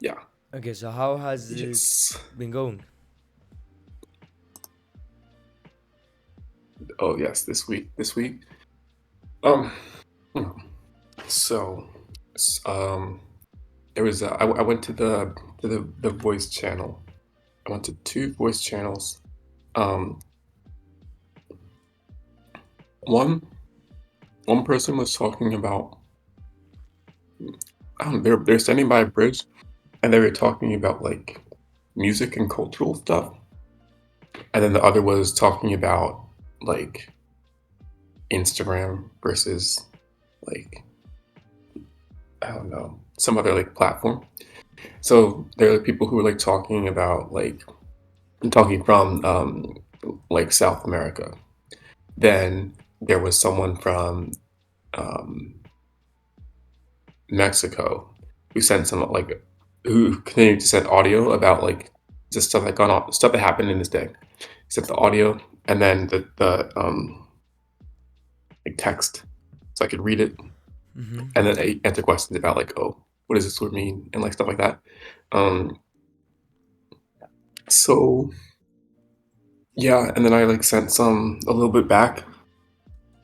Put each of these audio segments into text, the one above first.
Yeah. Okay, so how has it Yes. been going? Oh yes, this week. This week. Um. hmm. So, s- um, there was I went to the voice channel. I went to two voice channels. Um, one one person was talking about they're standing by a bridge and they were talking about like music and cultural stuff, and then the other was talking about like Instagram versus like I don't know some other like platform. So there are people who were like talking about like talking from like South America. Then there was someone from um, Mexico who sent some like who continued to send audio about like just stuff that gone on, stuff that happened in this day. Sent the audio and then the like text so I could read it, Mm-hmm. and then I answer questions about like, oh, what does this word mean and like stuff like that. Um, so yeah, and then I like sent some a little bit back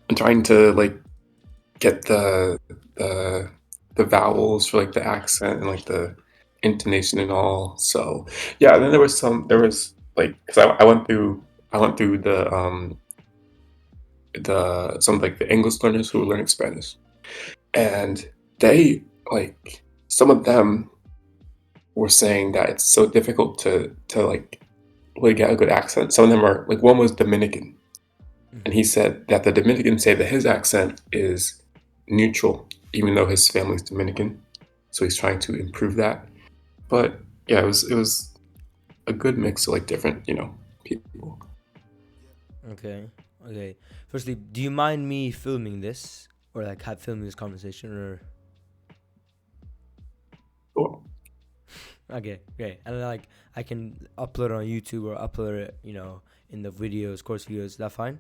and trying to like get the the vowels for like the accent and like the intonation and all. So yeah, and then there was like because I went through the some of like the English learners who were learning Spanish, and they like some of them were saying that it's so difficult to like really get a good accent. Some of them are like one was Dominican, and he Mm-hmm. said that the Dominicans say that his accent is neutral, even though his family's Dominican. So he's trying to improve that. But yeah, it was a good mix of like different, people. Okay. Okay. Firstly, do you mind me filming this or like have filming this conversation or? Cool. Okay, great. And then, like I can upload it on YouTube or upload it, in the videos, course videos. Is that fine?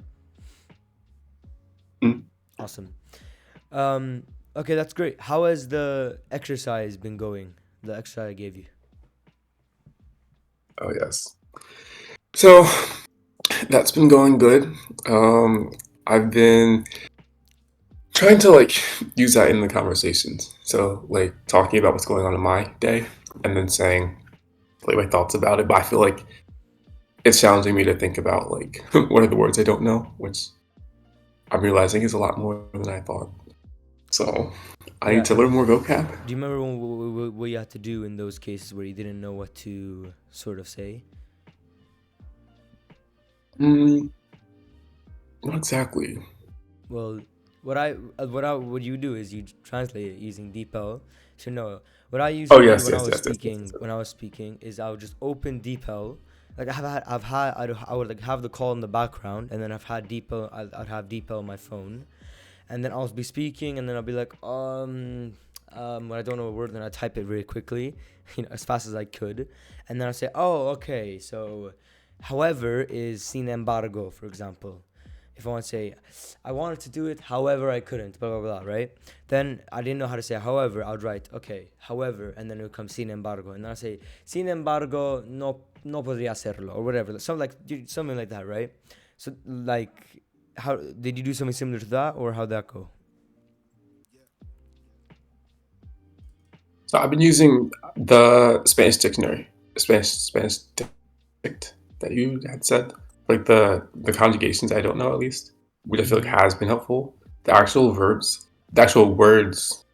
Mm. Awesome. Um. Okay, that's great. How has the exercise been going? The exercise I gave you. Oh yes. So that's been going good. I've been trying to like use that in the conversations. So like talking about what's going on in my day and then saying like my thoughts about it. But I feel like it's challenging me to think about like what are the words I don't know, which I'm realizing is a lot more than I thought. So I need Yeah. to learn more vocab. Do you remember what you had to do in those cases where you didn't know what to sort of say? Mm, not exactly. Well, what you do is you translate it using DeepL. So no, what I Oh usually do yes, when I yes, was yes, yes, yes, speaking, yes. is I would just open DeepL. Like I would like have the call in the background, and then I've had DeepL. I'd have DeepL on my phone, and then I'll be speaking, and then I'll be like, when I don't know a word, then I type it very quickly, as fast as I could, and then I say, oh, okay, so, however, is sin embargo, for example. If I want to say, I wanted to do it, however, I couldn't, blah blah blah, right? Then I didn't know how to say however. I'd write, okay, however, and then it would come sin embargo, and then I say, sin embargo, no podría hacerlo, or whatever, something like that, right? So like, how did you do something similar to that, or how'd that go? So I've been using the Spanish dictionary, Spanish dict that you had said, like the conjugations I don't know at least, which I feel like Mm-hmm. has been helpful. The actual verbs, the actual words,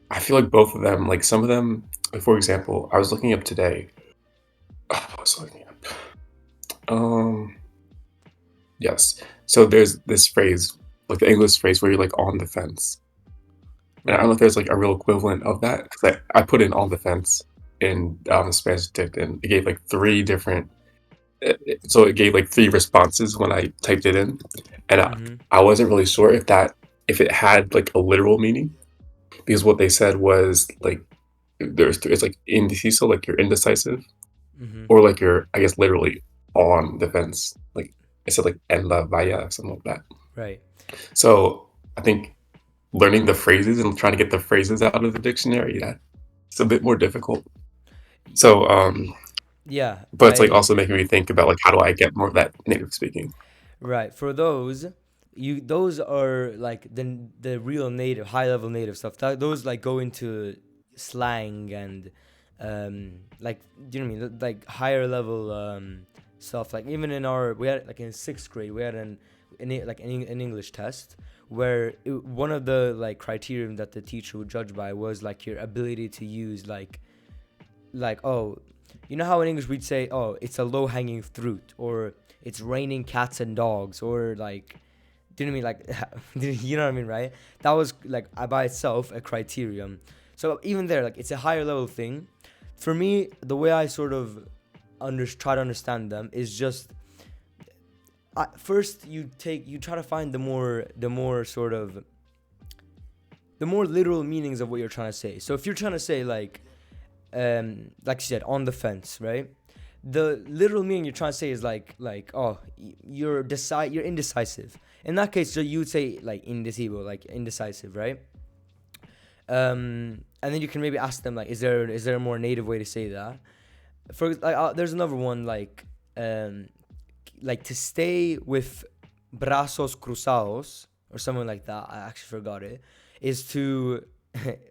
I feel like both of them, like some of them, like for example, I was looking up today. I was looking up. Um, yes. So there's this phrase, like the English phrase where you're like on the fence. And I don't Right. know if there's like a real equivalent of that because I put in on the fence in Spanish dict and it gave like three different. So it gave like three responses when I typed it in, and Mm-hmm. I wasn't really sure if it had like a literal meaning because what they said was like it's like indeciso, like you're indecisive, Mm-hmm. or like you're I guess literally on the fence, like it said like en la valla, something like that. Right. So I think learning the phrases and trying to get the phrases out of the dictionary, yeah, It's a bit more difficult. So, Yeah, but it's like I also making me think about like how do I get more of that native speaking? right. For those, those are like the real native, high level native stuff. Those like go into slang and like, do you know what I mean? Like higher level stuff. Like even in our we had like in sixth grade we had an English test where one of the like criterion that the teacher would judge by was like your ability to use like, oh, you know how in English we'd say, oh, it's a low hanging fruit, or it's raining cats and dogs, or like, do you know what I mean? Like, you know what I mean, right? That was like by itself a criterion. So even there, like, it's a higher level thing. For me, the way I sort of try to understand them is just first you try to find the more sort of the more literal meanings of what you're trying to say. So if you're trying to say like you said, on the fence, right? The literal meaning you're trying to say is like oh, you're indecisive. In that case, so you would say like indeciso, like indecisive, right? And then you can maybe ask them like, is there a more native way to say that? For like, there's another one like to stay with brazos cruzados or something like that. I actually forgot it. Is to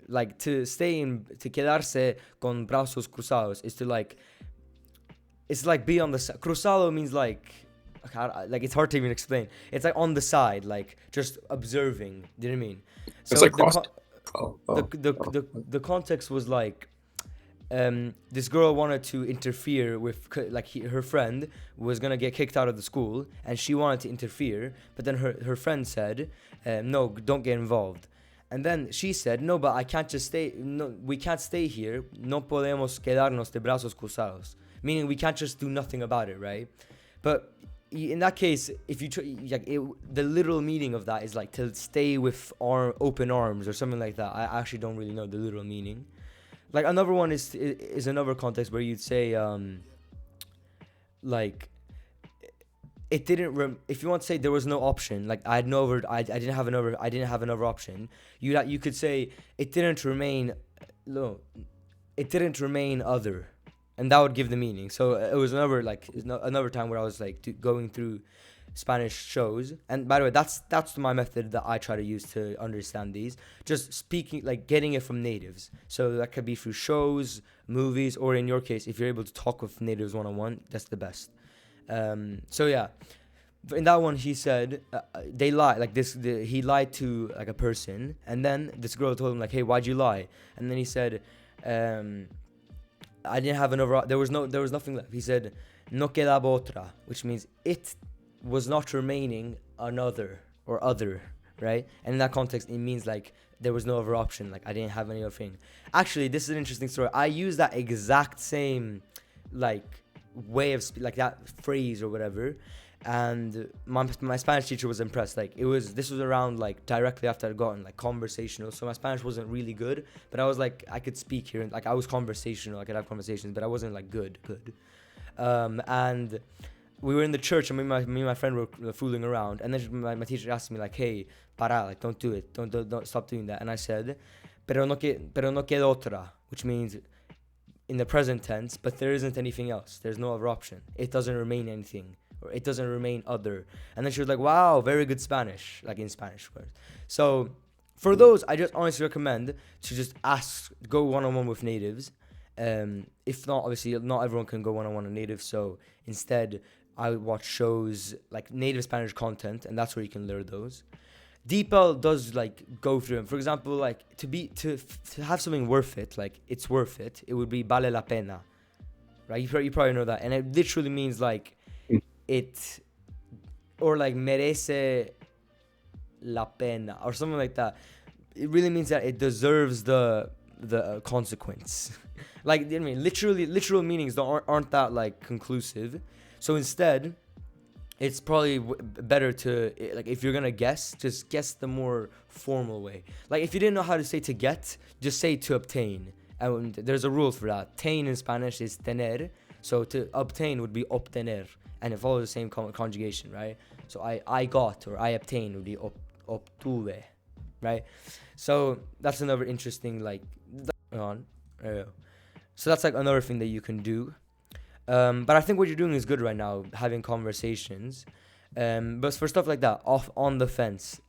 like to quedarse con brazos cruzados is to like, it's like be on the side. Cruzado means like it's hard to even explain. It's like on the side, like just observing. Do you know what I mean? It's So like cross. the Oh, the oh, the, the context was like this girl wanted to interfere with like her friend was gonna get kicked out of the school and she wanted to interfere, but then her friend said no, don't get involved. And then she said, no, but I can't just stay, no, we can't stay here, no podemos quedarnos de brazos cruzados, meaning we can't just do nothing about it, right? But in that case, if you the literal meaning of that is like to stay with open arms or something like that. I actually don't really know the literal meaning. Like another one is another context where you'd say like it didn't if you want to say there was no option, like I didn't have another option, you could say it didn't remain, no, it didn't remain other, and that would give the meaning. So it was another time where I was like going through Spanish shows. And by the way, that's my method that I try to use to understand these. Just speaking, like getting it from natives. So that could be through shows, movies, or in your case, if you're able to talk with natives one on one, that's the best. So yeah, in that one he said they lied, like he lied to like a person, and then this girl told him like, hey, why'd you lie? And then he said, I didn't have another. There was nothing left. He said, no quedaba otra, which means it was not remaining another or other, right? And in that context, it means like there was no other option. Like I didn't have any other thing. Actually, this is an interesting story. I use that exact same like way of like that phrase or whatever. And my Spanish teacher was impressed. Like this was around like directly after I'd gotten like conversational. So my Spanish wasn't really good, but I was like I could speak here and like I was conversational. I could have conversations, but I wasn't like good. And we were in the church and me and my friend were fooling around, and then my teacher asked me like, hey, para, like don't do it, don't stop doing that. And I said, pero no queda otra, which means in the present tense, but there isn't anything else, there's no other option, it doesn't remain anything, or it doesn't remain other. And then she was like, wow, very good Spanish, like in Spanish, of course. So for those, I just honestly recommend to just go one-on-one with natives. If not, obviously not everyone can go one-on-one with natives, so instead I would watch shows like native Spanish content, and that's where you can learn those. DeepL does like go through them. For example, like to have something worth it, like it's worth it, it would be vale la pena, right? You probably know that, and it literally means like it, or like merece la pena or something like that. It really means that it deserves the consequence. Like I mean, literal meanings aren't that like conclusive. So instead, it's probably better to like if you're gonna guess, just guess the more formal way. Like if you didn't know how to say to get, just say to obtain. And there's a rule for that. Obtain in Spanish is tener, so to obtain would be obtener, and it follows the same conjugation, right? So I got or I obtained would be obtuve, right? So that's another interesting like on. Uh, so that's like another thing that you can do. But I think what you're doing is good right now, having conversations. But for stuff like that, off on the fence,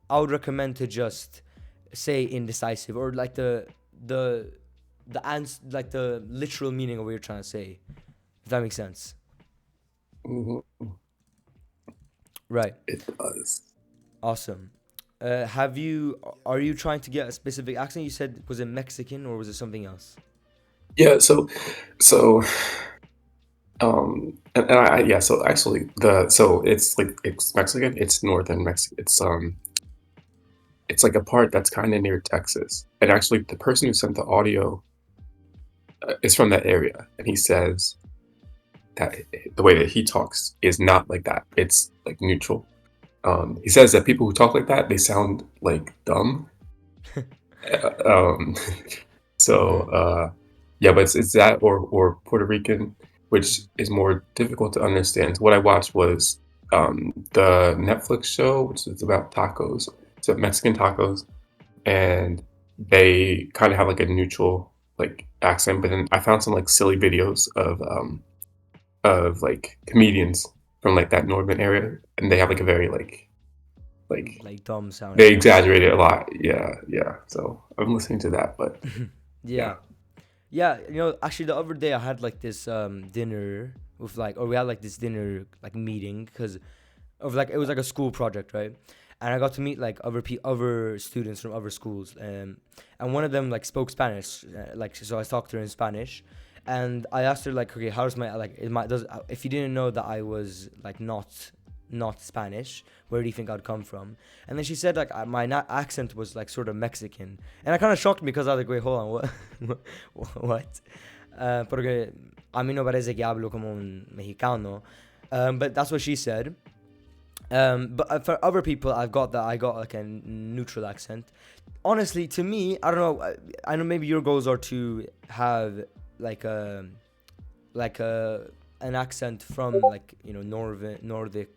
I would recommend to just say indecisive, or like like the literal meaning of what you're trying to say. If that makes sense. Hmm. Right. It does. Awesome. Are you trying to get a specific accent? You said, was it Mexican or was it something else? Yeah. So and yeah. So actually, so it's like it's Mexican. It's northern Mexico. It's like a part that's kind of near Texas. And actually, the person who sent the audio is from that area, and he says that the way that he talks is not like that. It's like neutral. He says that people who talk like that, they sound like dumb. Um, so Mm-hmm. yeah, but it's that or Puerto Rican, which is more difficult to understand. What I watched was the Netflix show, which is about tacos, so Mexican tacos, and they kind of have like a neutral like accent. But then I found some like silly videos of like comedians from like that northern area, and they have like a very like Like dumb they sounding accent. exaggerate it a lot. Yeah, yeah. So I'm listening to that, but yeah. Yeah. Yeah, actually the other day I had like this dinner with like, or we had like this dinner like meeting because of like, it was like a school project, right? And I got to meet like other students from other schools, and one of them like spoke Spanish, like, so I talked to her in Spanish, and I asked her like, okay, how's my like, if you didn't know that I was like not Spanish, where do you think I'd come from? And then she said like, my accent was like sort of Mexican, and I kind of shocked me because I was like, wait, hold on, what, what? Porque a mí no parece que hablo como un mexicano, but that's what she said. But for other people, I got like a neutral accent. Honestly, to me, I don't know. I know maybe your goals are to have like a like a an accent from like, Nordic,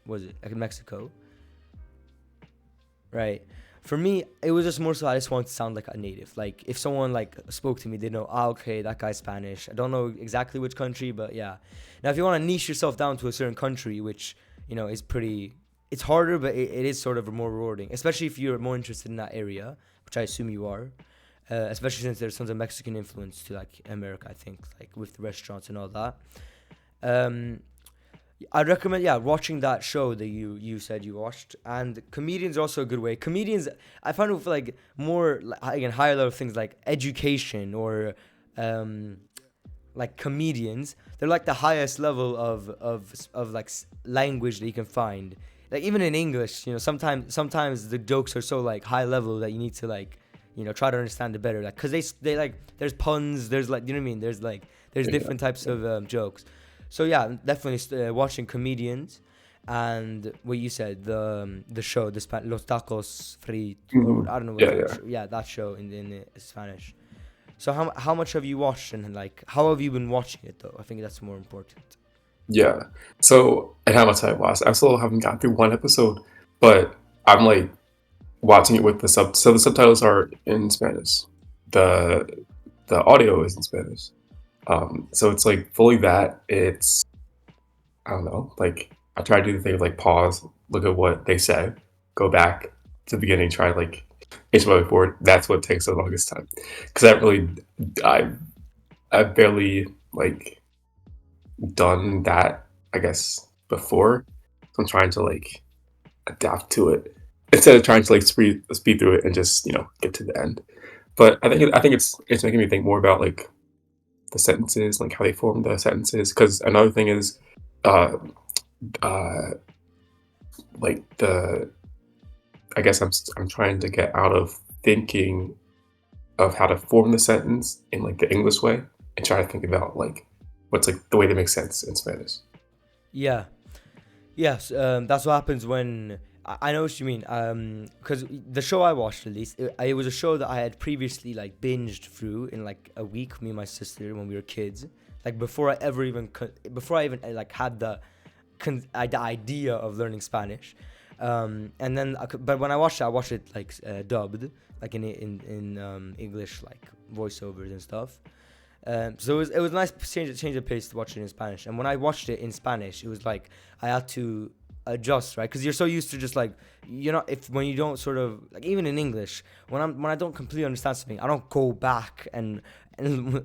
was it like Mexico, right? For me, it was just more so I just want to sound like a native. Like if someone like spoke to me, they know, okay, that guy's Spanish. I don't know exactly which country, but yeah. Now, if you want to niche yourself down to a certain country, which is pretty, it's harder, but it is sort of more rewarding, especially if you're more interested in that area, which I assume you are. Especially since there's tons of Mexican influence to like America, I think, like with the restaurants and all that. Um, I'd recommend, yeah, watching that show that you said you watched. And comedians are also a good way. Comedians, I find with like more again higher level things like education or um, like comedians, they're like the highest level of like language that you can find. Like even in English, sometimes the jokes are so like high level that you need to like try to understand it better. Like because they like there's puns, there's like, you know what I mean. There's Yeah, different types yeah. of jokes. So yeah, definitely watching comedians, and what you said, the show, Los Tacos Fritos, or Mhm. I don't know what Yeah, the yeah. show, yeah, that show in Spanish. So how much have you watched, and like how have you been watching it though? I think that's more important. Yeah. So, and how much I watched? I still haven't got through one episode, but I'm like watching it with the so the subtitles are in Spanish. The the audio is in Spanish. So it's like fully that. It's I don't know, like I try to do the thing of like pause, look at what they said, go back to the beginning, try like inch my way forward. That's what takes the longest time. Because I I've barely like done that, I guess, before. So I'm trying to like adapt to it instead of trying to like speed through it and just get to the end. But I think it's making me think more about like the sentences, like how they form the sentences. Because another thing is, uh, uh, like the I guess I'm trying to get out of thinking of how to form the sentence in like the English way and try to think about like what's like the way that makes sense in Spanish. Yeah. Yes, that's what happens when I know what you mean. Because the show I watched, at least, it was a show that I had previously like binged through in like a week. Me and my sister when we were kids, like before I even like had the idea of learning Spanish. But when I watched it like dubbed, like in English, like voiceovers and stuff. So it was nice to change the pace to watch it in Spanish. And when I watched it in Spanish, it was like I had to adjust, right? Because you're so used to just like if when you don't sort of like, even in English, when I don't completely understand something, I don't go back and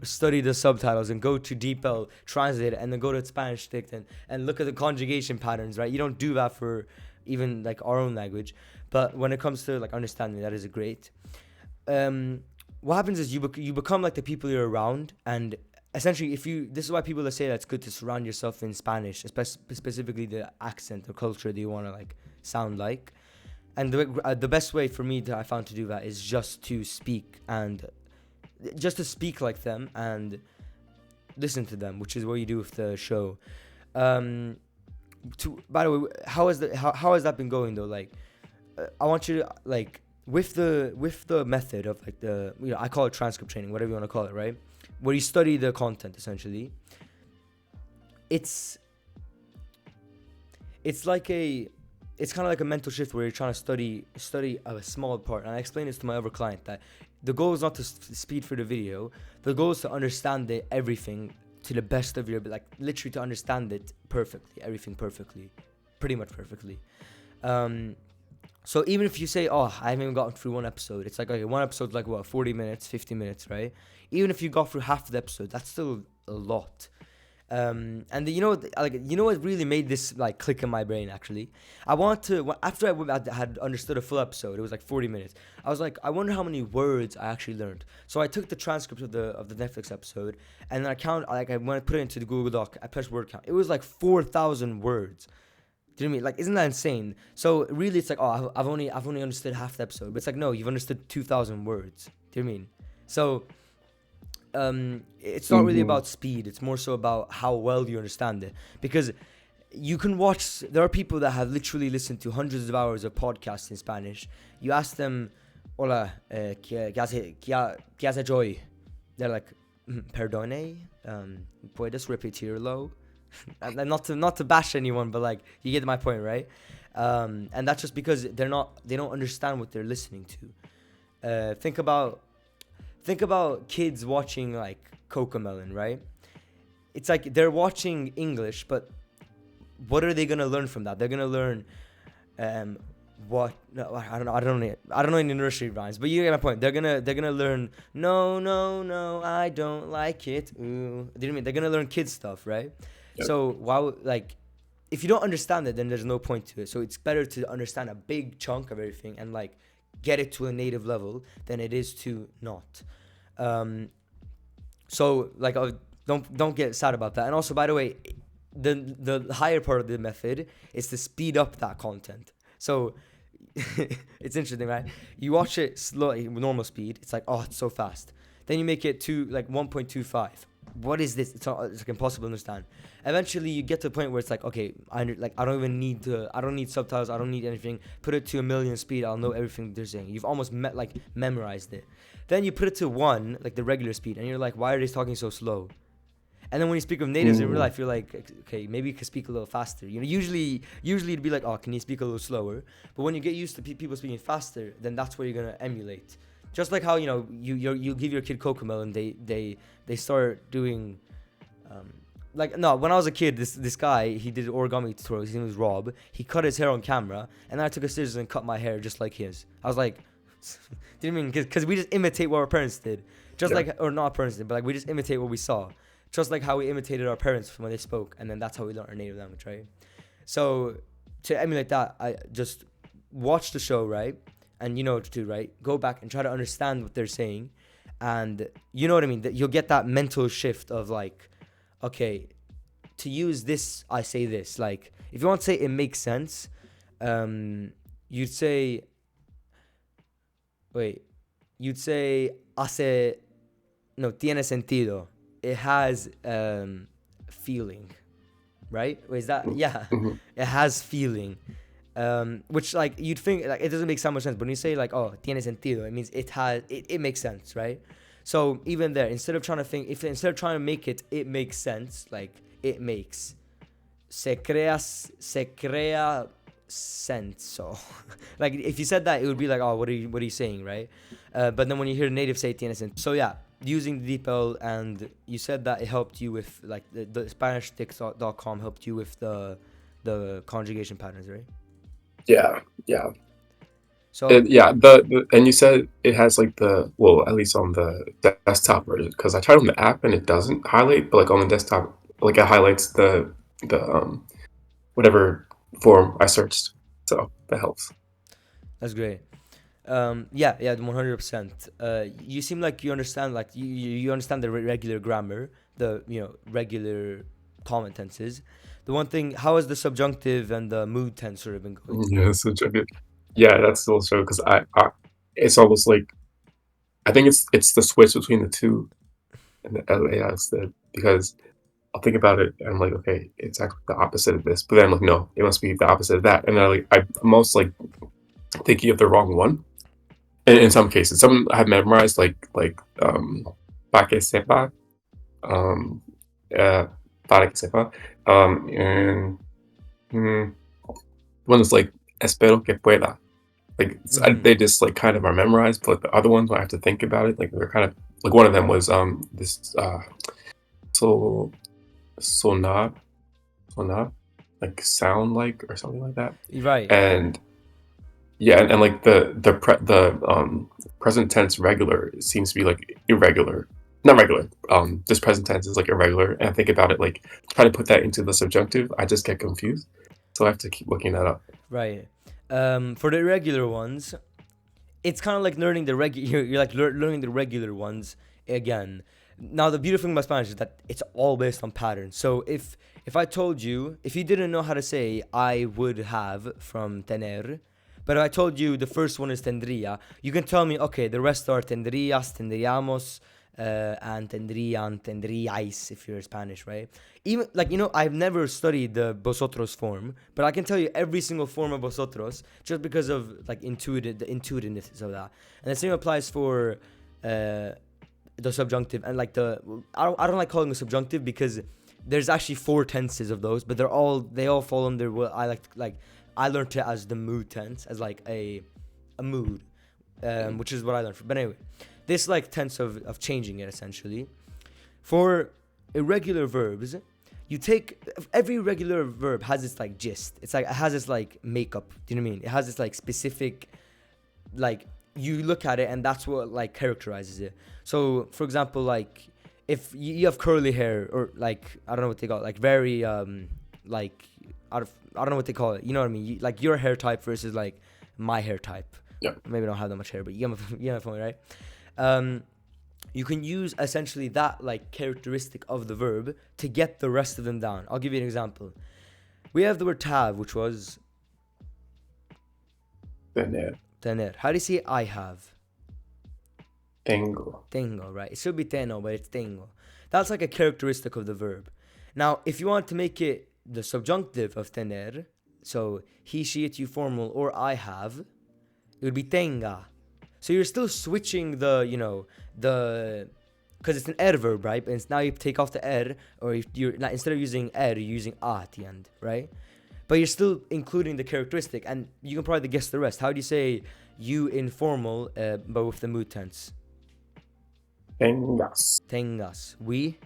study the subtitles and go to DeepL, translate it, and then go to Spanish text and look at the conjugation patterns, right? You don't do that for even like our own language. But when it comes to like understanding, that is a great. What happens is you become like the people you're around, and essentially this is why people say that it's good to surround yourself in Spanish, specifically the accent or culture that you want to like sound like. And the best way for me that I found to do that is just to speak like them and listen to them, which is what you do with the show. By the way, how has that been going though? Like, I want you to like with the method of like I call it transcript training, whatever you want to call it, right? Where you study the content essentially. It's kind of like a mental shift where you're trying to study a small part. And I explained this to my other client that the goal is not to speed through the video. The goal is to understand everything to the best of your, like literally to understand it perfectly, everything perfectly, pretty much perfectly. So even if you say, oh, I haven't even gotten through one episode, it's like, okay, one episode's like what, 40 minutes, 50 minutes, right? Even if you got through half the episode, that's still a lot. And what really made this like click in my brain actually? After I had understood a full episode, it was like 40 minutes. I was like, I wonder how many words I actually learned. So I took the transcript of the Netflix I when I put it into the Google Doc, I pressed word count. It was like 4,000 words. Do you know what I mean? Like, isn't that insane? So really, it's like, oh, I've only understood half the episode, but it's like, no, you've understood 2,000 words. Do you know what I mean? So, it's not really about speed. It's more so about how well you understand it. Because you can watch. There are people that have literally listened to hundreds of hours of podcasts in Spanish. You ask them, "Hola, qué haces hoy?" They're like, "Perdone, puedes repetirlo?" And not to bash anyone, but like you get my point, right? And that's just because they don't understand what they're listening to. Think about kids watching like Cocomelon, right? It's like they're watching English, but what are they gonna learn from that? They're gonna learn what? No, I don't know any nursery rhymes, but you get my point. They're gonna learn no, I don't like it. Ooh, do you know what I mean? They're gonna learn kid stuff, right? Yep. So if you don't understand it, then there's no point to it. So it's better to understand a big chunk of everything and like get it to a native level than it is to not. So like don't get sad about that. And also, by the way, the higher part of the method is to speed up that content. So it's interesting, right? You watch it slow, normal speed. It's like, oh, it's so fast. Then you make it to like 1.25. What is this? It's like impossible to understand. Eventually, you get to a point where it's like, okay, I don't need subtitles. I don't need anything. Put it to 1,000,000 speed. I'll know everything they're saying. You've almost memorized it. Then you put it to 1, like the regular speed, and you're like, why are they talking so slow? And then when you speak with natives in real life, you're like, okay, maybe you can speak a little faster. You know, usually it'd be like, oh, can you speak a little slower? But when you get used to people speaking faster, then that's where you're gonna emulate. Just like how you give your kid Cocomelon, they start doing, when I was a kid, this guy, he did origami tutorials. His name was Rob. He cut his hair on camera, and then I took a scissors and cut my hair just like his. I was like, do you mean because we just imitate what our parents did, or not our parents did, but like we just imitate what we saw, just like how we imitated our parents when they spoke, and then that's how we learned our native language, right? So to emulate that, I just watch the show, right? And you know what to do, right? Go back and try to understand what they're saying. And you know what I mean? That you'll get that mental shift of like, okay, to use this, I say this. Like, if you want to say it makes sense, you'd say, tiene sentido. It has feeling, right? Wait, is that? Yeah, it has feeling. Which like you'd think like it doesn't make so much sense, but when you say like, oh, tiene sentido, it means it makes sense, right? So even there, instead of trying to make it makes sense, like it makes se crea senso. Like if you said that, it would be like, oh, what are you saying, right? But then when you hear native say tiene senso, so yeah, using the DeepL, and you said that it helped you with like the SpanishTix.com helped you with the conjugation patterns, right? Yeah, yeah. So Yeah, and you said it has like at least on the desktop version, because I tried on the app and it doesn't highlight, but like on the desktop, like it highlights the whatever form I searched. So that helps. that's great. Yeah, 100%. You seem like you understand, like you understand the regular grammar, the regular common tenses. The one thing, how has the subjunctive and the mood tense sort of been going? Yeah, so good. Yeah, that's still true because it's almost like I think it's the switch between the two and the LAX that because I'll think about it and I'm like, okay, it's actually the opposite of this, but then I'm like, no, it must be the opposite of that, and then I'm almost like thinking of the wrong one. In some cases, some I have memorized "pa que sepa," um, uh, "para que sepa," and mm, one is like "espero que pueda." Like Mm-hmm. they just like kind of are memorized, but the other ones I have to think about it. Like they're kind of like one of them was this so sonar sonar like sound like or something like that, Right. and yeah, and like the present tense regular seems to be like irregular. Not regular. This present tense is like irregular, and I think about it like trying to put that into the subjunctive. I just get confused, so I have to keep looking that up. Right. For the irregular ones, it's kind of like learning the you're like learning the regular ones again. Now the beautiful thing about Spanish is that it's all based on patterns. So if I told you, if you didn't know how to say I would have from tener, but if I told you the first one is tendría, you can tell me, okay, the rest are tendrías, tendríamos, and tendrían, tendríais if you're Spanish, right? Even like I've never studied the vosotros form, but I can tell you every single form of vosotros just because of like the intuitiveness of that. And the same applies for the subjunctive and like I don't like calling it subjunctive because there's actually four tenses of those, but they all fall under what I like I learned it as the mood tense, as like a mood, which is what I learned. But anyway, this like tense of changing it essentially. For irregular verbs, you take every regular verb has its like gist. It's like it has its like makeup. Do you know what I mean? It has its like specific, like you look at it and that's what like characterizes it. So for example, like if you have curly hair or like I don't know what they call it, like very like I don't know what they call it. You know what I mean? Like your hair type versus like my hair type. Yeah. Maybe I don't have that much hair, but you get my point, right? Um, you can use essentially that like characteristic of the verb to get the rest of them down. I'll give you an example. We have the word have, which was Tener, tener. How do you say I have? tengo. Tengo, right? It should be tengo, but it's tengo. That's like a characteristic of the verb. Now, if you want to make it the subjunctive of tener, so he, she, it, you formal, or I have, it would be tenga. So you're still switching the because it's an er verb, right? And now you take off the er, or you're not, instead of using er, you're using a at the end, right? But you're still including the characteristic, and you can probably guess the rest. How do you say you informal, but with the mood tense? Tengas. Tengas, we,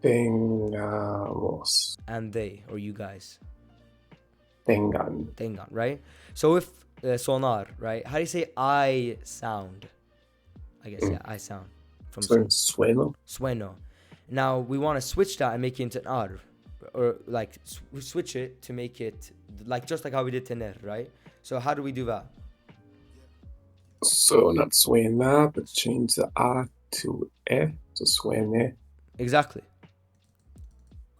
Tengamos. and they, or you guys. Tengan. Tengan, right? So if sonar, right? How do you say I sound? I guess, yeah, I sound. From Sueno. sueno. Now we want to switch that and make it into an r, or like switch it to make it like just like how we did tener, right? So how do we do that? So not suena, but change the a to e. So suene. Exactly.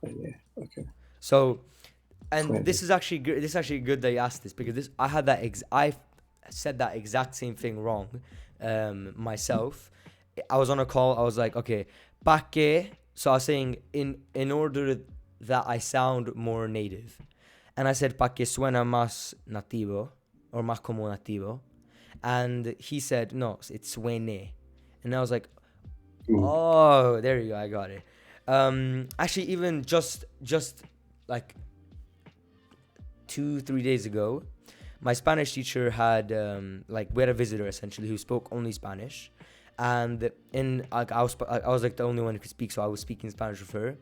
Suene. Okay. So, and Suene. this is actually good. This is actually good that you asked this because this I had that I said that exact same thing wrong myself. I was on a call. I was like, okay, pa que. So I was saying in order that I sound more native, and I said pa que suena más nativo or más como nativo, and he said no, it's suene, and I was like, Mm. oh, there you go, I got it. Actually, even just like 2-3 days ago, my Spanish teacher had like we had a visitor essentially who spoke only Spanish, And in like I was like the only one who could speak, so I was speaking Spanish with her,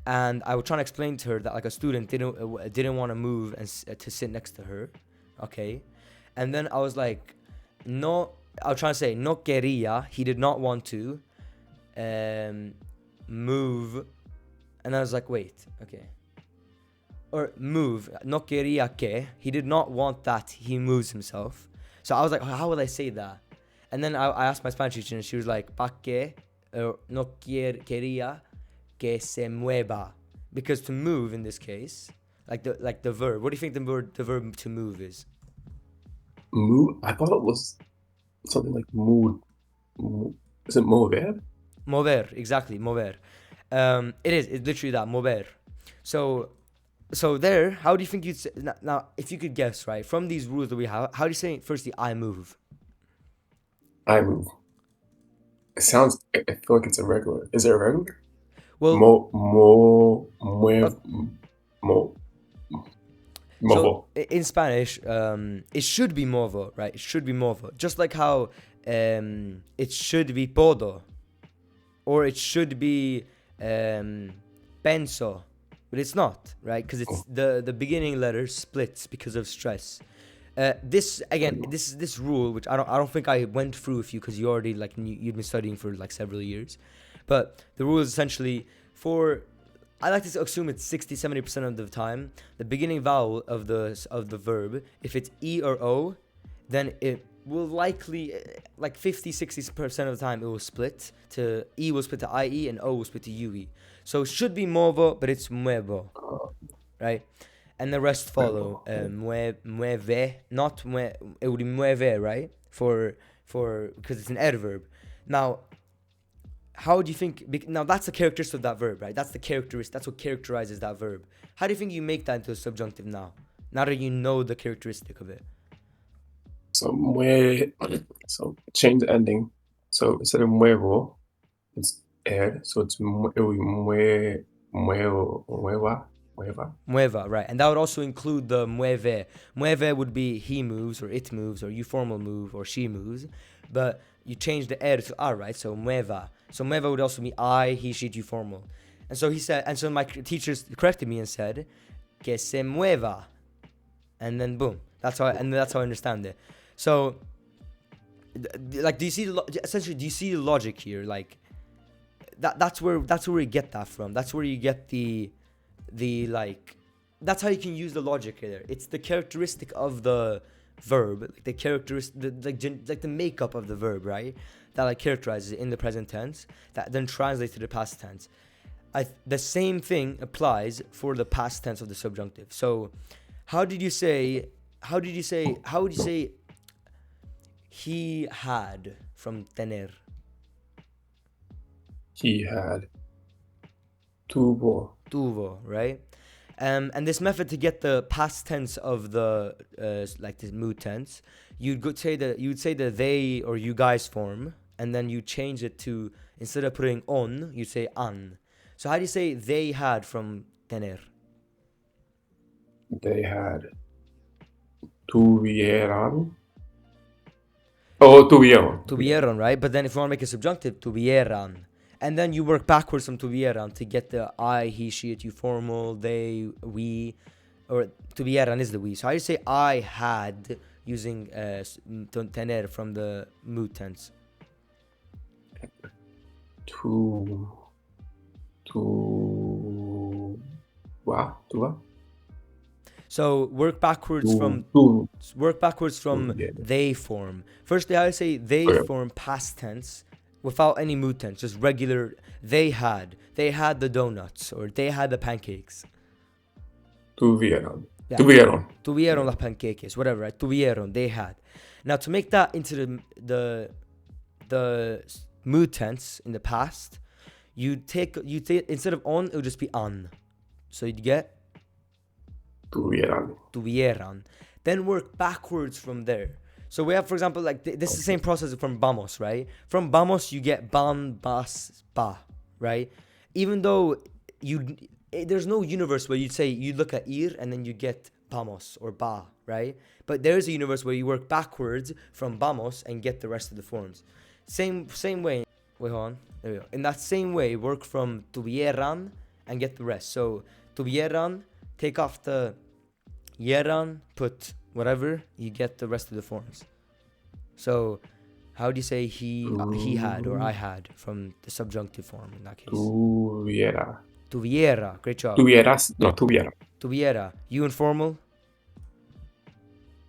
and I was trying to explain to her that like a student didn't want to move and to sit next to her, okay, and then I was like, no, I was trying to say no quería, he did not want to, move, and I was like, wait, okay, or move, no quería que, he did not want that he moves himself. So I was like, how will I say that? And then I asked my Spanish teacher, and she was like, pa que no quería que se mueva, because to move in this case, like the verb. What do you think the verb to move is? Mood. I thought it was something like mood. Is it mover? Mover, exactly, mover. It is. It's literally that, mover. So, there, how do you think you'd say, now, if you could guess, right, from these rules that we have, how do you say, firstly, I move? I move. It sounds. I feel like it's irregular. Is it irregular? Well, uh, Mo, so movo. in Spanish, it should be movo, right? It should be movo. Just like how it should be podo, or it should be penso, but it's not, right? Because it's the beginning letter splits because of stress. This again, this rule, which I don't think I went through with you because you already like you'd been studying for like several years, but the rule is essentially for, I like to assume it's 60-70% of the time, the beginning vowel of the verb, if it's E or O, then it will likely, like 50-60% of the time, it will split to, E will split to IE and O will split to UE. So it should be movo, but it's muevo, right? And the rest follow. Mueve, not mue, it would be mueve, right? For because it's an adverb. Now, how do you think? Now that's the characteristic of that verb, right? That's the characteristic. That's what characterizes that verb. How do you think you make that into a subjunctive now? Now that you know the characteristic of it. So so change the ending. So instead of muevo, it's ed. So it will be mueva. Mueva, right? And that would also include the mueve. Mueve would be he moves or it moves or you formal move or she moves, but you change the er to r, right? So mueva. So mueva would also be I, he, she, you formal. And so he said, and so my teachers corrected me and said, que se mueva. And then boom. That's how I understand it. So, like, do you see essentially? Do you see the logic here? Like, that's where you get that from. That's where you get the like. That's how you can use the logic there. It's the characteristic of the verb, like the characteristic, like the makeup of the verb, right? That like characterizes it in the present tense. That then translates to the past tense. The same thing applies for the past tense of the subjunctive. So, how would you say he had from tener? He had tuvo, right? And this method to get the past tense of the like the mood tense, you'd say the they or you guys form, and then you change it to, instead of putting on, you say an. So how do you say they had from tener? They had tuvieron. Oh, Tuvieron, right? But then if you want to make a subjunctive, tuvieran. And then you work backwards from tuvieran to get the I, he, she, it, you formal, they, we, or tuvieran is the we. So how do you say I had using tener from the mood tense? Tuva. So work backwards from they form. Firstly, I say they form past tense without any mood tense, just regular. They had the donuts or they had the pancakes. Tuvieron. Yeah. Tuvieron. Tuvieron las panqueques, whatever, right? Tuvieron, they had. Now to make that into the mood tense in the past, you take instead of on, it would just be an. So you'd get tuvieran. Then work backwards from there. So we have, for example, like this is the same process from vamos, right? From vamos you get ban, bas, ba, right? Even though there's no universe where you look at ir and then you get vamos or ba, right? But there's a universe where you work backwards from vamos and get the rest of the forms. Same way. Wait, hold on. There we go. In that same way, work from tuvieran and get the rest. So tuvieran, take off the yeran, put whatever, you get the rest of the forms. So how do you say he had or I had from the subjunctive form in that case? Tuviera. Tuviera. Great job. Tuvieras. No, tuviera. Tuviera. You informal.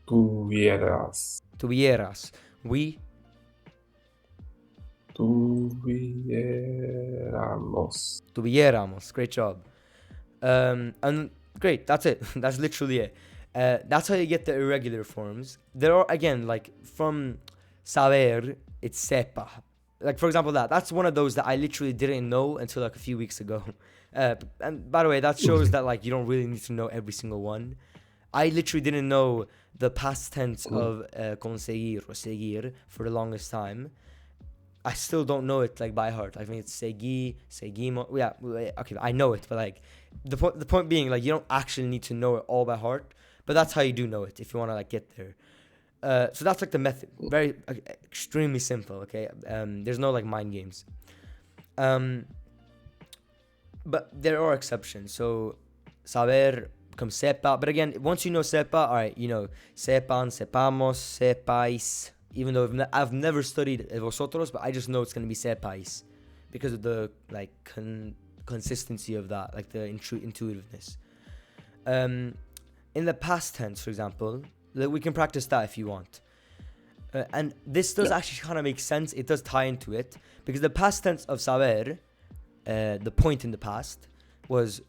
Tuvieras. Tuvieras. We. Tuviéramos. Tuviéramos. Great job. And great. That's it. That's literally it. That's how you get the irregular forms. There are, again, like from saber, it's sepa. Like, for example, that's one of those that I literally didn't know until like a few weeks ago. And by the way, that shows that like you don't really need to know every single one. I literally didn't know the past tense of conseguir or seguir for the longest time. I still don't know it like by heart. I think it's segui, seguimo. Yeah, okay, I know it, but like the point being, like, you don't actually need to know it all by heart. But that's how you do know it if you want to like get there. So that's like the method. Very extremely simple. Okay. There's no like mind games. But there are exceptions. So saber becomes sepa. But again, once you know sepa, all right, you know sepan, sepamos, sepais. Even though I've never studied vosotros, but I just know it's gonna be sepais because of the like consistency of that, like the intuitiveness. In the past tense, for example, we can practice that if you want. And this does actually kind of make sense. It does tie into it because the past tense of saber, the point in the past, was,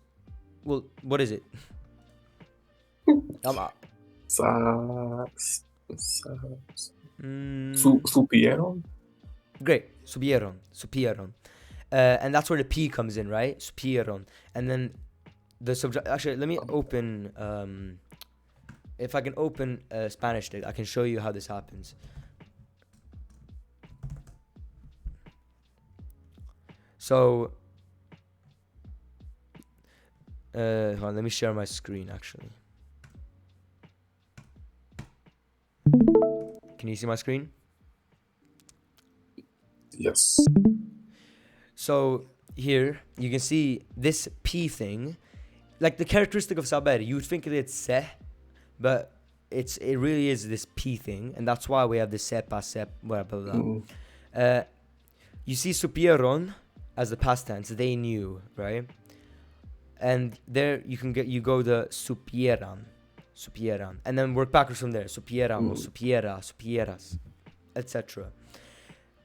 well, what is it? Supieron? Great, supieron. And that's where the P comes in, right? Supieron. And then the subject. Actually, let me open. If I can open Spanish, I can show you how this happens. So, hold on, let me share my screen. Actually, can you see my screen? Yes. So here you can see this P thing. Like the characteristic of saber, you would think it's se, but it really is this P thing, and that's why we have the sepa, blah blah blah. You see supieron as the past tense, they knew, right? And there you go the supieran, and then work backwards from there. Supieramos, supiera, supieras, etc.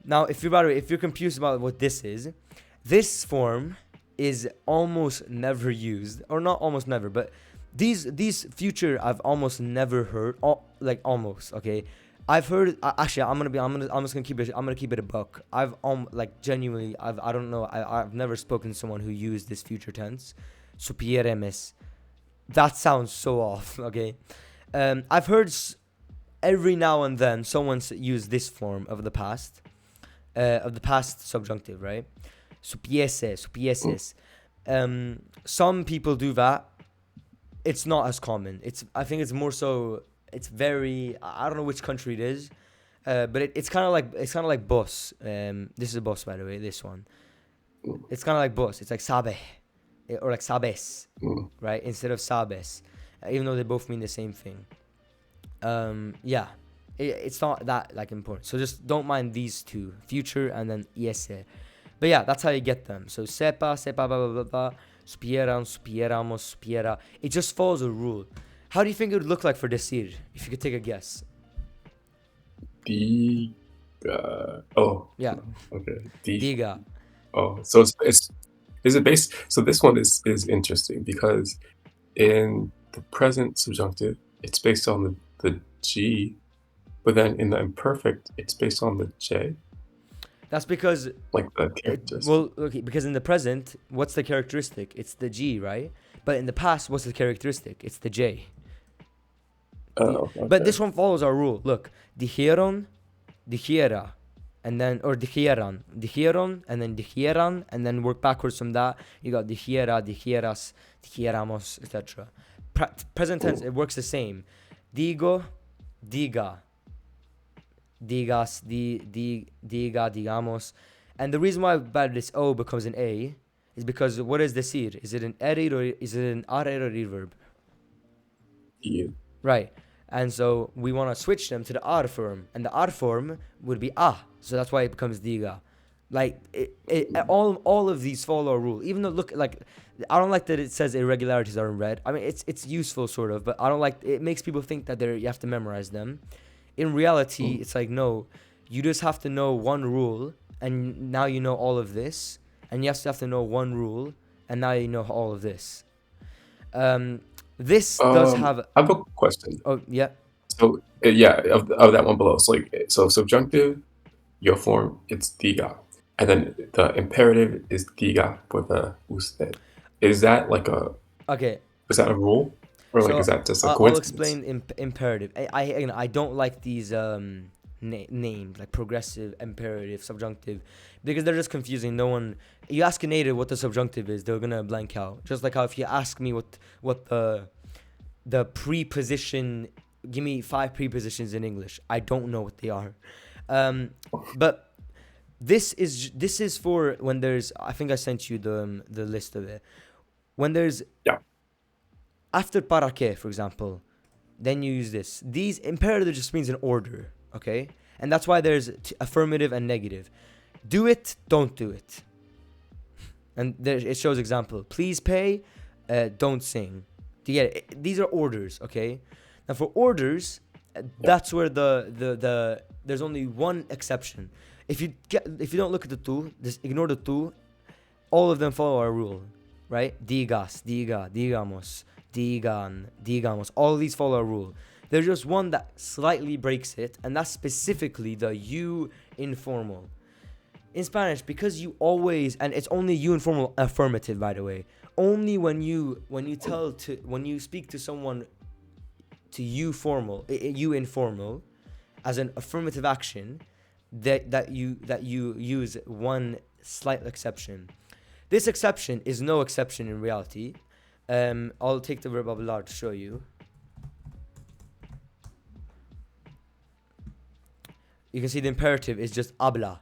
Now, if you're confused about what this is, this form is almost never used, or not almost never, but these future I've almost never heard. Like almost, okay. I've heard. Actually, I'm just gonna keep it a buck. I've like genuinely, I don't know. I've never spoken to someone who used this future tense, supieremes. That sounds so off. Okay, I've heard every now and then someone's used this form of the past subjunctive, right? Supieses. Some people do that. It's not as common. I think it's more so. It's very. I don't know which country it is, but it's kind of like bus. This is a bus, by the way. This one. It's kind of like bus. It's like sabe, or like sabes, right? Instead of sabes, even though they both mean the same thing. Yeah. It's not that like important. So just don't mind these two, future and then ese. But yeah, that's how you get them. So sepa, blah blah blah blah. Supieran, supieramos, supiera. It just follows a rule. How do you think it would look like for decir? If you could take a guess. Diga. Oh. Yeah. Okay. Diga. Oh, so is it based? So this one is interesting because in the present subjunctive, it's based on the G, but then in the imperfect, it's based on the J. That's because like the characters. Okay, because in the present, what's the characteristic? It's the G, right? But in the past, what's the characteristic? It's the J. Oh, okay. But this one follows our rule. Look, dijeron, dijera, and then, or dijeron, and then dijeran, and then work backwards from that. You got dijera, dijeras, dijeramos, etc. Present tense, it works the same. Digo, diga. digas, diga, digamos. And the reason why bad this O becomes an A is because what is decir? Is it an erir or is it an arer or reverb? Yeah. Right. And so we want to switch them to the R form, and the R form would be ah. So that's why it becomes diga. Like all of these follow a rule. Even though look like I don't like that it says irregularities are in red. I mean it's useful sort of, but I don't like it makes people think that you have to memorize them. In reality, Mm. it's like no, you just have to know one rule, and now you know all of this, and you have to know one rule, and now you know all of this. Um, this does have. I have a question. Oh yeah. So yeah, of that one below. So like, so subjunctive, your form, it's diga, and then the imperative is diga with a usted. Is that like a Okay. is that a rule, or like is So that just a I'll coincidence? explain imperative. I don't like these names like progressive, imperative, subjunctive, because they're just confusing. No one. You ask a native what the subjunctive is, they're gonna blank out. Just like how if you ask me what the preposition, give me 5 prepositions in English, I don't know what they are. But this is for when there's. I think I sent you the list of it. When there's Yeah. after para que, for example, then you use this. These imperative just means an order, okay? And that's why there's affirmative and negative. Do it, don't do it. And there, it shows example. Please pay, don't sing. Do you get it? These are orders, okay? Now for orders, Yeah. that's where the there's only one exception. If you don't look at the two, just ignore the two. All of them follow our rule, right? Digas, diga, digamos, digan, digamos. All of these follow a rule. There's just one that slightly breaks it, and that's specifically the you informal. In Spanish, because you always, and it's only you informal affirmative, by the way. Only when you speak to someone to you formal, you informal, as an affirmative action, that you use one slight exception. This exception is no exception in reality. I'll take the verb hablar to show you. You can see the imperative is just habla,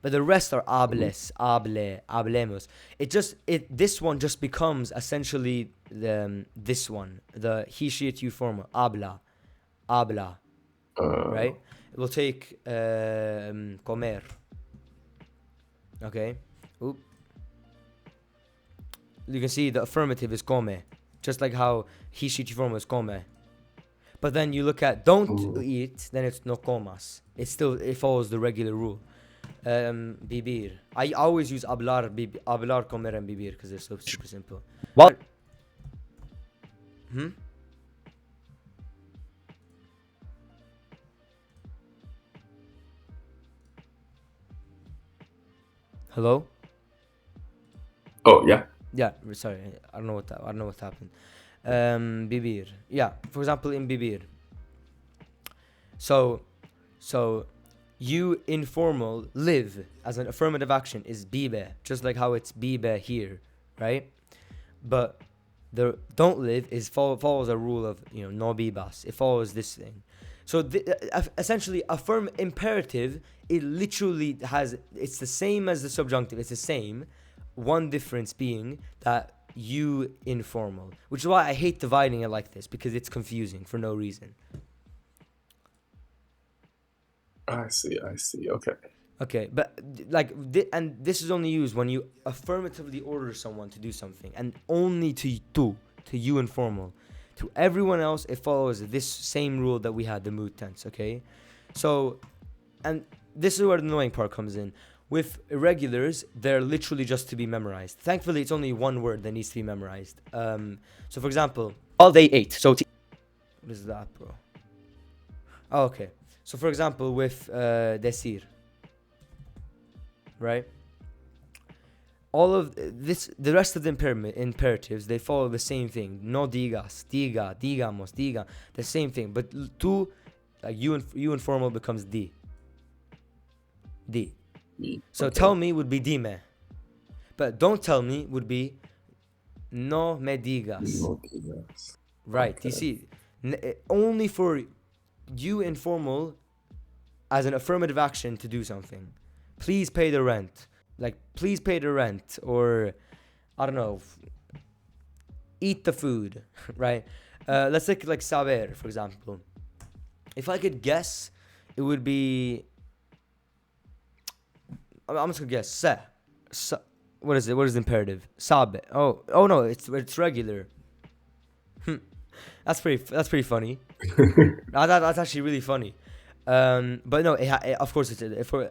but the rest are Mhm. hables, hable, hablemos. This one just becomes essentially this one, the he, she, it, you formal, habla, habla, Uh, right? We'll take comer, okay? Oop. You can see the affirmative is come, just like how he, she, it, you formal is come. But then you look at don't mm, eat, then it's no comas. It follows the regular rule. Bibir. I always use hablar, comer, and bibir because they're so super simple. What? Hmm? Hello? Oh yeah. Yeah, sorry. I don't know what happened. Bibir. Yeah, for example, in bibir. So, so you informal live as an affirmative action is bibe, just like how it's bibe here, right? But the don't live follows a rule of no bibas. It follows this thing. So essentially, affirm imperative. It literally it's the same as the subjunctive. It's the same. One difference being that you informal, which is why I hate dividing it like this because it's confusing for no reason. I see. I see. Okay. Okay, but and this is only used when you affirmatively order someone to do something, and only to you informal. To everyone else, it follows this same rule that we had, the mood tense. Okay, so, and this is where the annoying part comes in. With irregulars, they're literally just to be memorized. Thankfully, it's only one word that needs to be memorized. So for example, All day ate. So what is that, bro? Oh, okay. So for example, with decir, right? All of this, the rest of the imperatives, they follow the same thing. No digas, diga, digamos, diga, the same thing. But tu, like you informal becomes di. So Okay. tell me would be dime, but don't tell me would be no me digas. No yes. Right? You Okay. see, only for you informal as an affirmative action to do something. Please pay the rent. Like, please pay the rent. Or, I don't know, eat the food, right? Let's take like saber, for example. If I could guess, it would be. I'm just gonna guess. What is it? What is the imperative? Sabe. Oh no, it's regular. That's pretty funny. That's actually really funny. But no, of course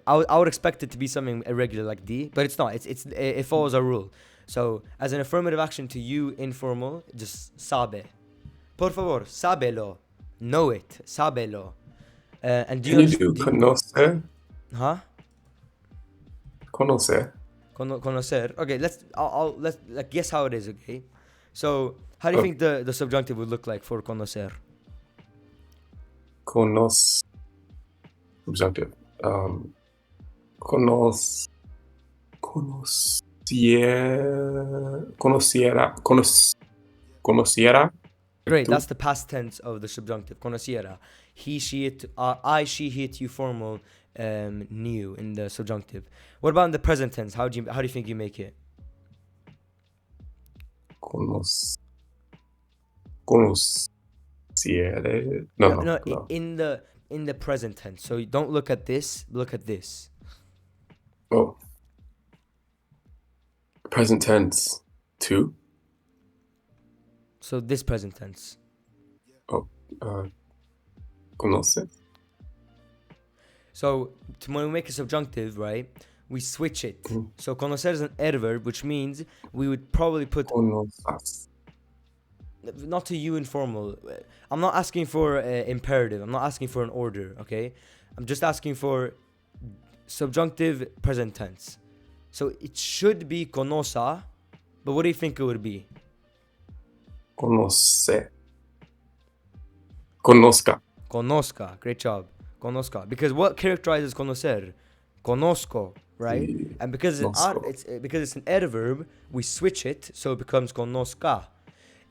I would expect it to be something irregular like D, but it's not. It follows a rule. So as an affirmative action to you informal, just sabe. Por favor, sábelo. Know it. Sábelo. And do you Can you do understand? conocer? Huh? Conocer. Conocer. Okay, let's like guess how it is. Okay, so how do you Oh, think the subjunctive would look like for conocer? conos. Subjunctive. Conos. Conociera. Like Great, tú. that's the past tense of the subjunctive. Conociera. He, she, it. I, she, he, it. You formal. Knew in the subjunctive. What about in the present tense? How do you think you make it? Conos. Conociere. No, No, no, no. no. In the present tense. So don't look at this. Look at this. Oh, present tense. Two. So this present tense. Oh, conoce. So when we make a subjunctive, right, we switch it. Mhm. So conocer is an adverb, which means we would probably put Conosas. not to you informal. I'm not asking for imperative. I'm not asking for an order. Okay, I'm just asking for subjunctive present tense. So it should be conosa, but what do you think it would be? Conoce. Conozca. Conozca. Great job. Conozca. Because what characterizes conocer? Conozco, right? Sí, And because conozco. because it's an adverb, we switch it so it becomes conozca.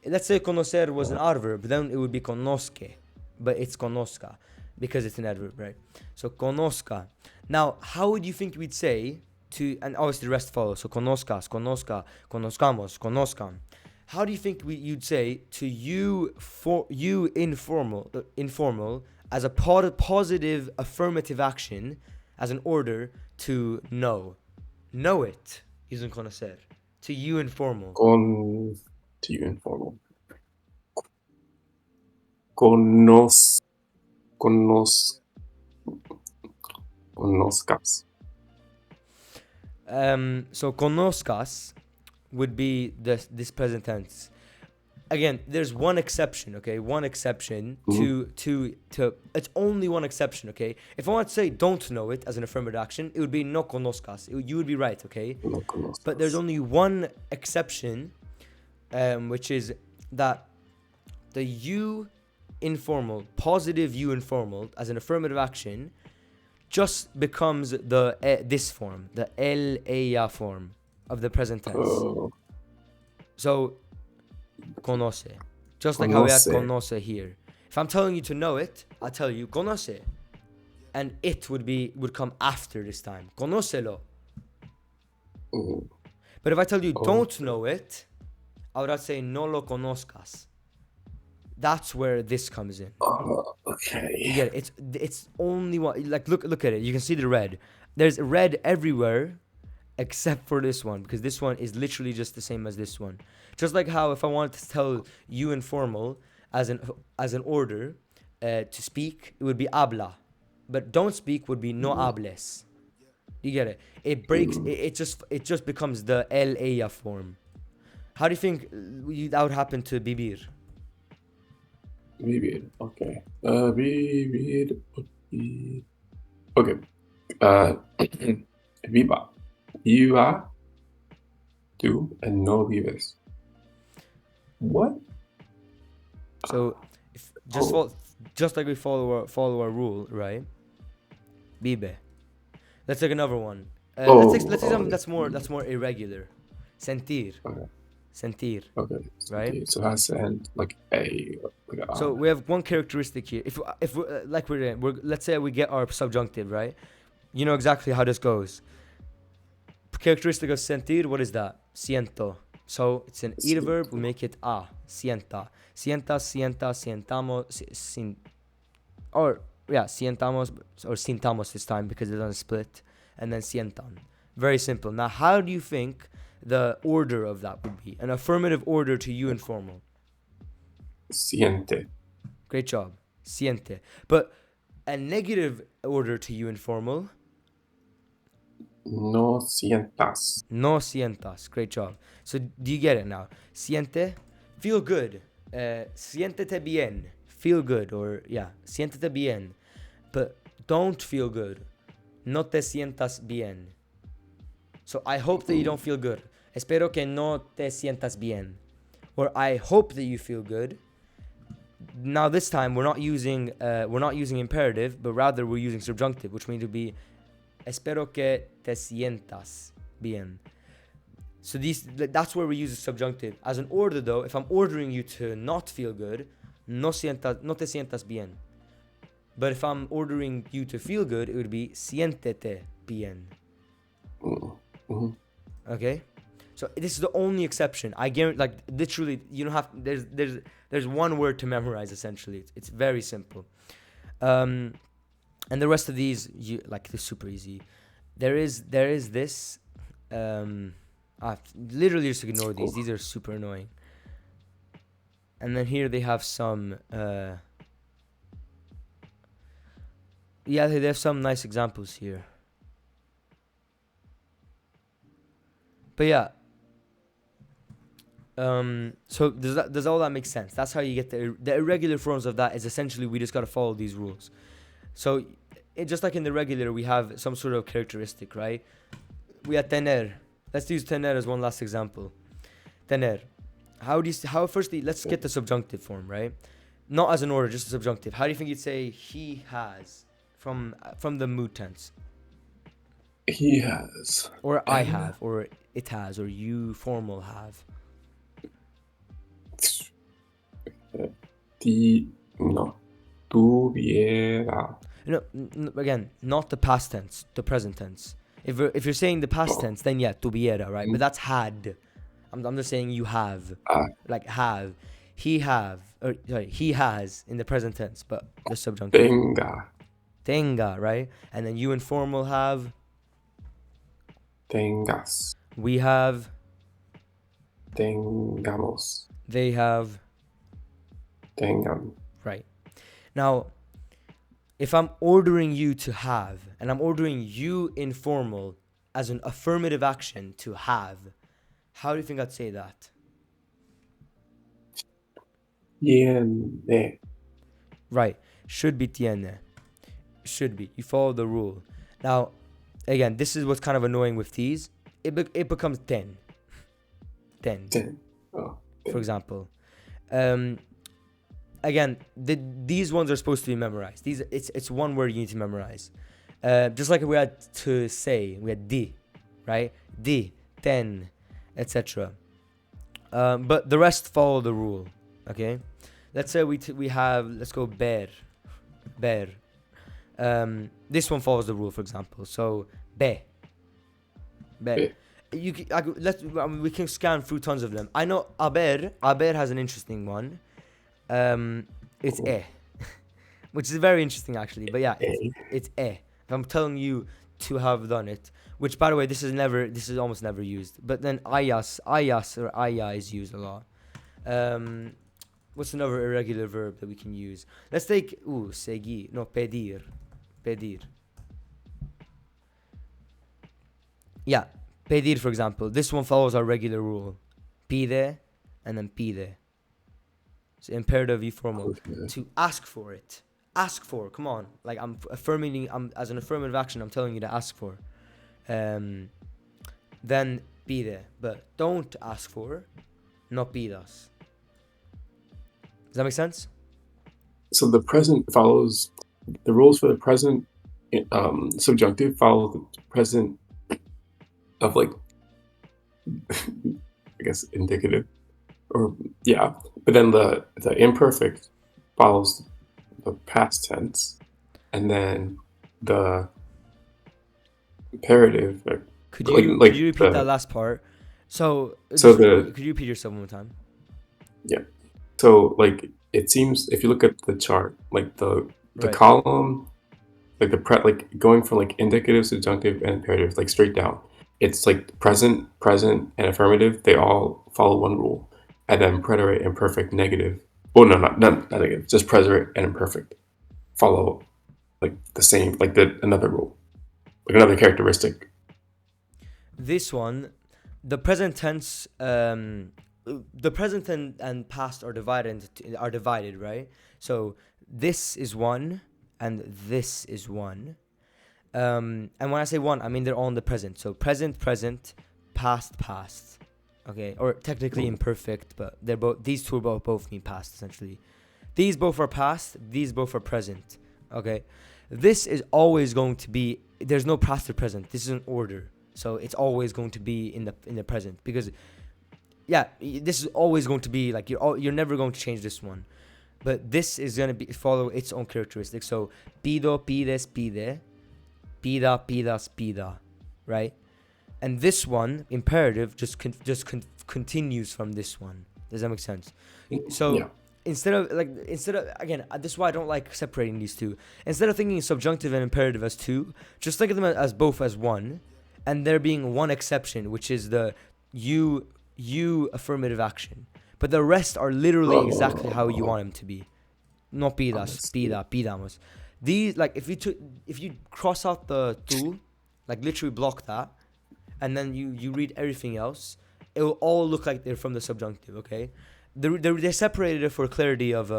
Let's say conocer was an adverb, then it would be conozque, but it's conozca because it's an adverb, right? So conozca. Now, how would you think we'd say to, and obviously the rest follows. So conozcas, conozca, conozcamos, conozcan. How do you think you'd say to you for you informal as a positive affirmative action as an order to know it using conocer to you informal. To you informal. Conos. Conozcas. So conozcas would be this present tense. Again, there's one exception, okay? One exception to it's only one exception, okay? If I want to say don't know it as an affirmative action, it would be no conozcas. You would be right, okay? No But there's conozcas. only one exception, which is that the you informal, positive you informal as an affirmative action just becomes the this form, the el ella form of the present tense. So conoce, just like how we have Conoce. conoce here. If I'm telling you to know it, I tell you conoce, and it would come after this time. Conócelo. Mm, But if I tell you don't okay. know it, I would have to say no lo conozcas. That's where this comes in. You Okay. get it? It's only one. Like look at it. You can see the red. There's red everywhere except for this one because this one is literally just the same as this one. Just like how if I wanted to tell you informal as an order to speak, it would be habla, but don't speak would be no hables. You get it? It breaks. It just becomes the el ella form. How do you think that would happen to bibir? Vivir. Okay. Vivir. Okay. Viva. Viva. Tú and no vives. What? So if Oh. just like we follow our rule, right? Bibe. Let's take another one. Let's take something Okay. that's more irregular. Sentir. Okay. sentir, Okay. right? So it has to end like a like a So we have one characteristic here. If we're, like we're let's say we get our subjunctive, right? You know exactly how this goes. Characteristic of sentir, what is that? Siento. So it's an ir verb, we make it a. Sienta. Sienta, sienta, sientamos, or yeah, sientamos or sintamos this time because it doesn't split. And then sientan. Very simple. Now, how do you think the order of that would be? An affirmative order to you informal. siente. Great job. Siente. But a negative order to you informal. No sientas. No sientas. Great job. So do you get it now? Siente, feel good. Siéntete bien. Feel good. Or yeah, siéntete bien. But don't feel good. No te sientas bien. So I hope that you don't feel good. Espero que no te sientas bien. Or I hope that you feel good. Now this time we're not using imperative, but rather we're using subjunctive, which means to be espero que te sientas bien. So that's where we use the subjunctive. As an order though, if I'm ordering you to not feel good, no te sientas bien. But if I'm ordering you to feel good, it would be siéntete bien. Mm-hmm. Okay? So this is the only exception. I guarantee, like literally, you don't have. There's one word to memorize. Essentially, it's very simple. And the rest of these, they're super easy. There is this. Literally just ignore these. These are super annoying. And then here they have some. Yeah, they have some nice examples here. But yeah. So does all that make sense? That's how you get the irregular forms of that. Is essentially we just gotta follow these rules. So just like in the regular, we have some sort of characteristic, right? We have tener. Let's use tener as one last example. Tener. Firstly, let's get the subjunctive form, right? Not as an order, just a subjunctive. How do you think you'd say he has from the mood tense? He has. Or I have, or it has, or you formal have. No. Tuviera. No, again, not the past tense, the present tense. If you're saying the past tense, then yeah, tuviera, right? But that's had. I'm just saying you have. Like have. He has in the present tense, but the subjunctive. Tenga, right? And then you informal have. Tengas. We have. Tengamos. They have. Tengan. Right. Now, if I'm ordering you to have, and I'm ordering you informal as an affirmative action to have, how do you think I'd say that? Tiene. Right. Should be tiene. Should be. You follow the rule. Now, again, this is what's kind of annoying with these. It becomes ten. Ten. Oh, for example. Again, these ones are supposed to be memorized. It's one word you need to memorize. Just like we had to say, we had di, right? Di, ten, etc. But the rest follow the rule. Okay, let's say we have, let's go ber. This one follows the rule, for example. So be. We can scan through tons of them. I know aber has an interesting one. It's which is very interesting actually. But yeah, it's If I'm telling you to have done it, which by the way, this is almost never used. But then ayas or aya is used a lot. What's another irregular verb that we can use? Let's take seguir. No, pedir. Yeah, pedir, for example. This one follows our regular rule. Pide and then pide. It's imperative formal. Okay. To ask for it. Ask for. Come on. Like I'm as an affirmative action, I'm telling you to ask for. Then pide. But don't ask for. No pidas. Does that make sense? So the present follows the rules for the present subjunctive follow the present of like guess, indicative, or yeah. But then the imperfect follows the past tense, and then the imperative, Could you like repeat that last part? So so just the could you repeat yourself one more time? yeah. So like it seems if you look at the chart, like the Right. column, like like going from like indicative, subjunctive, and imperative, like straight down. It's like present, present, and affirmative. They all follow one rule, and then preterite, imperfect, negative. Oh no, not negative. Just preterite and imperfect follow like the same, like the another rule, like another characteristic. This one, the present tense, the present and past are divided, right? So this is one, and this is one. And when I say one, I mean they're all in the present. So present, present, past, past. Okay, or technically Mm. imperfect, but they're both. These two both mean past essentially. These both are past. These both are present. Okay, this is always going to be. There's no past or present. This is an order, so it's always going to be in the present because yeah, this is always going to be like you're never going to change this one. But this is gonna be follow its own characteristics. So pido, pides, pide, pida, pidas, pida, right? And this one imperative continues from this one. Does that make sense? So Yeah. instead of again, this is why I don't like separating these two. Instead of thinking subjunctive and imperative as two, just think of them as both as one, and there being one exception, which is the you affirmative action. But the rest are literally exactly how you want them to be. No pidas, Honestly. pida, pidamos. These like if you cross out the tu, like literally block that, and then you read everything else, it will all look like they're from the subjunctive. Okay, they're separated for clarity of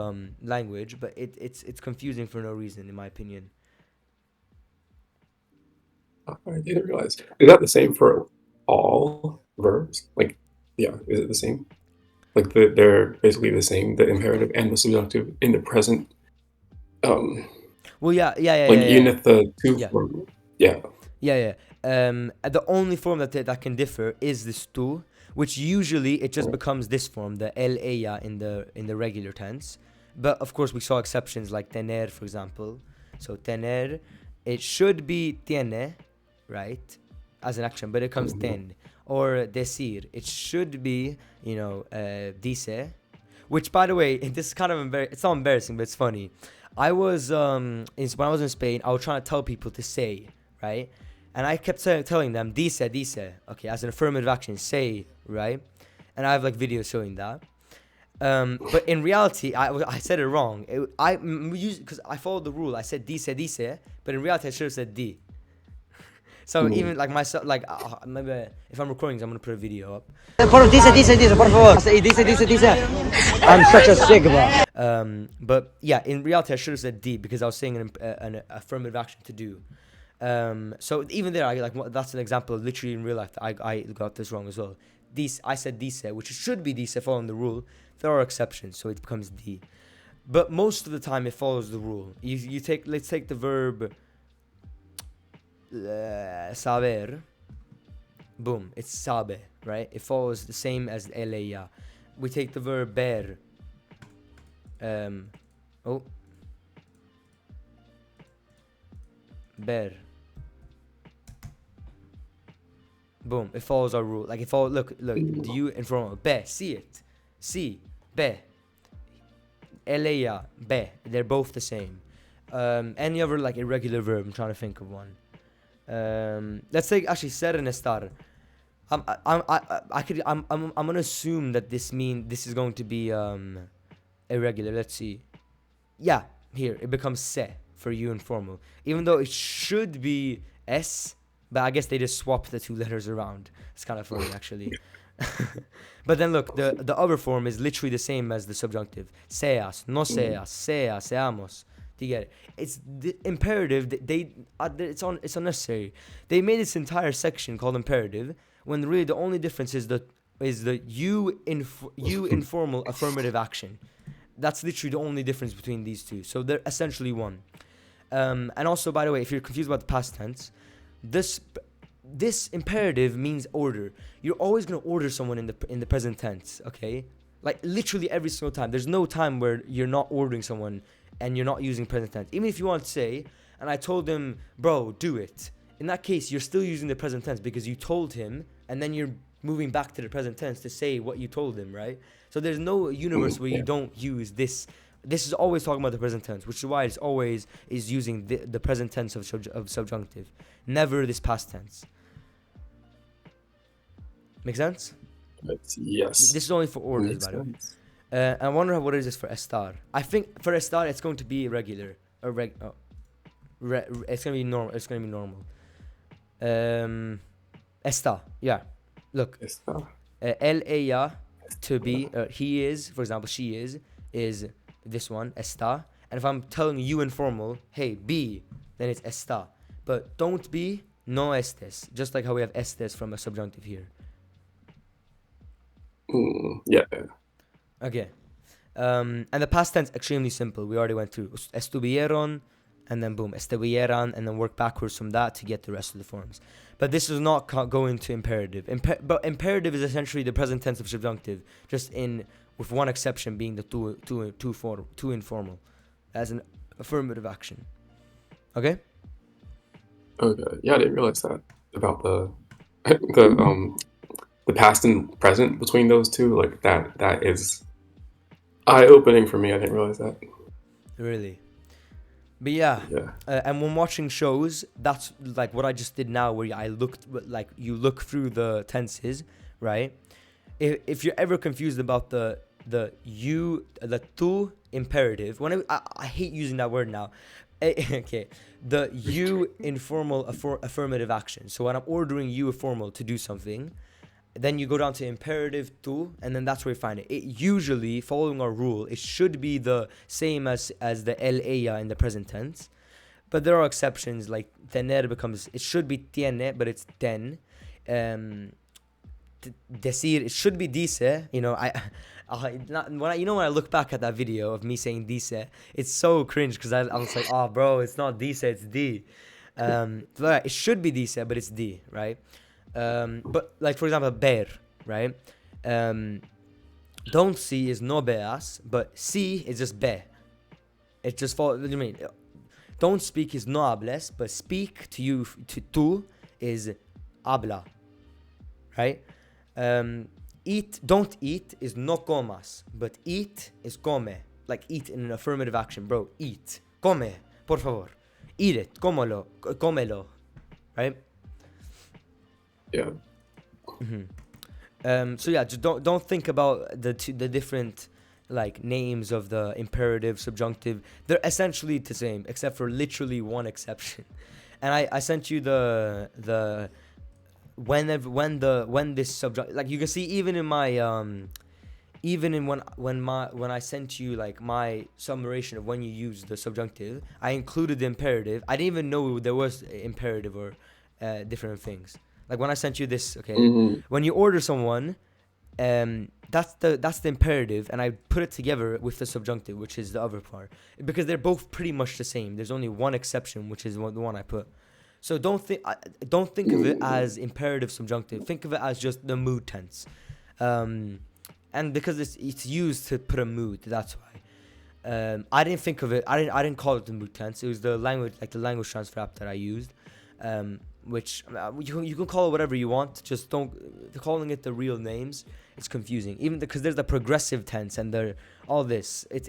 language, but it's confusing for no reason in my opinion. I didn't realize. Is that the same for all verbs? Like, yeah, is it the same? Like they're basically the same, the imperative and the subjunctive in the present. Um, Well, yeah, yeah, yeah, like yeah, even yeah, if the two yeah, form, yeah. yeah, yeah. The only form that can differ is this tu, which usually it just becomes this form, the el ella in the regular tense. But of course, we saw exceptions like tener, for example. So tener, it should be tiene, right, as an action, but it comes Mhm. ten. Or decir, it should be dice, which by the way, this is kind of it's not embarrassing, but it's funny. I was when I was in Spain, I was trying to tell people to say, right? And I kept telling them dice, dice, okay, as an affirmative action, say, right? And I have like videos showing that. But in reality, I said it wrong. Because I followed the rule. I said dice, dice, but in reality, I should have said di. So Mhm. even like myself, like maybe if I'm recording, I'm gonna put a video up. Por favor. Dice. I'm such a sigma. But yeah, in reality, I should have said D because I was saying an affirmative action to do. So even there, that's an example of literally in real life that I got this wrong as well. This I said dice, which should be dice following the rule. There are exceptions, so it becomes D. But most of the time, it follows the rule. Let's take the verb saber. Boom, it's sabe, right? It follows the same as eleya. We take the verb ber. Oh, ber. Boom, it follows our rule. Like it follows. Look. Do you informal be? See it. See be. Eleya be. They're both the same. Any other like irregular verb? I'm trying to think of one. Let's take actually ser and estar. I'm gonna assume that this is going to be irregular. Let's see. Yeah, here it becomes se for you informal, even though it should be s, but I guess they just swapped the two letters around. It's kind of funny actually. But then look, the other form is literally the same as the subjunctive. Seas, no seas, sea, seamos. Do you get it? It's the imperative. It's unnecessary. They made this entire section called imperative when really the only difference is the you informal affirmative action. That's literally the only difference between these two. So they're essentially one. And also, by the way, if you're confused about the past tense, this this imperative means order. You're always gonna order someone in the present tense, okay? Like literally every single time. There's no time where you're not ordering someone and you're not using present tense. Even if you want to say, and I told him, bro, do it. In that case, you're still using the present tense because you told him, and then you're moving back to the present tense to say what you told him, right? So there's no universe where you don't use this. This is always talking about the present tense, which is why it's always is using the present tense of subjunctive, never this past tense. Make sense? Yes. This is only for orders, Makes by the way. sense. I wonder what is this for estar. I think for estar it's going to be regular. It's gonna be normal. It's gonna be normal. Está. Yeah. Look. Está. Ella, to be. He is, for example, she is this one, está. And if I'm telling you informal, hey, be, then it's está. But don't be, no estés. Just like how we have estés from a subjunctive here. Yeah. Okay. And the past tense, extremely simple. We already went through. Estuvieron, and then boom, estuvieran, and then work backwards from that to get the rest of the forms. But this is not going to imperative. But imperative is essentially the present tense of subjunctive, just with one exception being the too informal, as an affirmative action. Okay? Okay. Yeah, I didn't realize that about the past and present between those two. Like that is eye-opening for me. I didn't realize that. Really? But yeah. And when watching shows, that's like what I just did now, where I looked, like you look through the tenses, right? If you're ever confused about the tu imperative, when I hate using that word now. Okay, the you informal affirmative action. So when I'm ordering you formal to do something, then you go down to imperative tu, and then that's where you find it. It usually, following our rule, it should be the same as the el ella in the present tense, but there are exceptions. Like tener becomes, it should be tiene, but it's ten. Decir, it should be dice. You know, when I look back at that video of me saying dice, it's so cringe because I was like, oh bro, it's not dice, it's di. So it should be dice, but it's di, right? But like for example, ber, right? Don't see is no beas, but see is just be. It just follows. What do you mean? Don't speak is no hables, but speak to you to tu is habla, right? Eat, don't eat is no comas, but eat is come. Like eat in an affirmative action, bro. Eat, come, por favor. Eat it, cómelo, right? Yeah. So yeah, just don't think about the different like names of the imperative, subjunctive. They're essentially the same, except for literally one exception. And I sent you the when this subject, like you can see even in my when I sent you like my summation of when you use the subjunctive, I included the imperative. I didn't even know there was imperative or different things. Like when I sent you this, okay, when you order someone, that's the imperative, and I put it together with the subjunctive, which is the other part, because they're both pretty much the same. There's only one exception, which is the one I put. So don't think of it as imperative subjunctive. Think of it as just the mood tense, and because it's used to put a mood, that's why. I didn't think of it. I didn't call it the mood tense. It was the language language transfer app that I used. Which you can call it whatever you want, just don't calling it the real names. It's confusing, even because there's the progressive tense and all this. It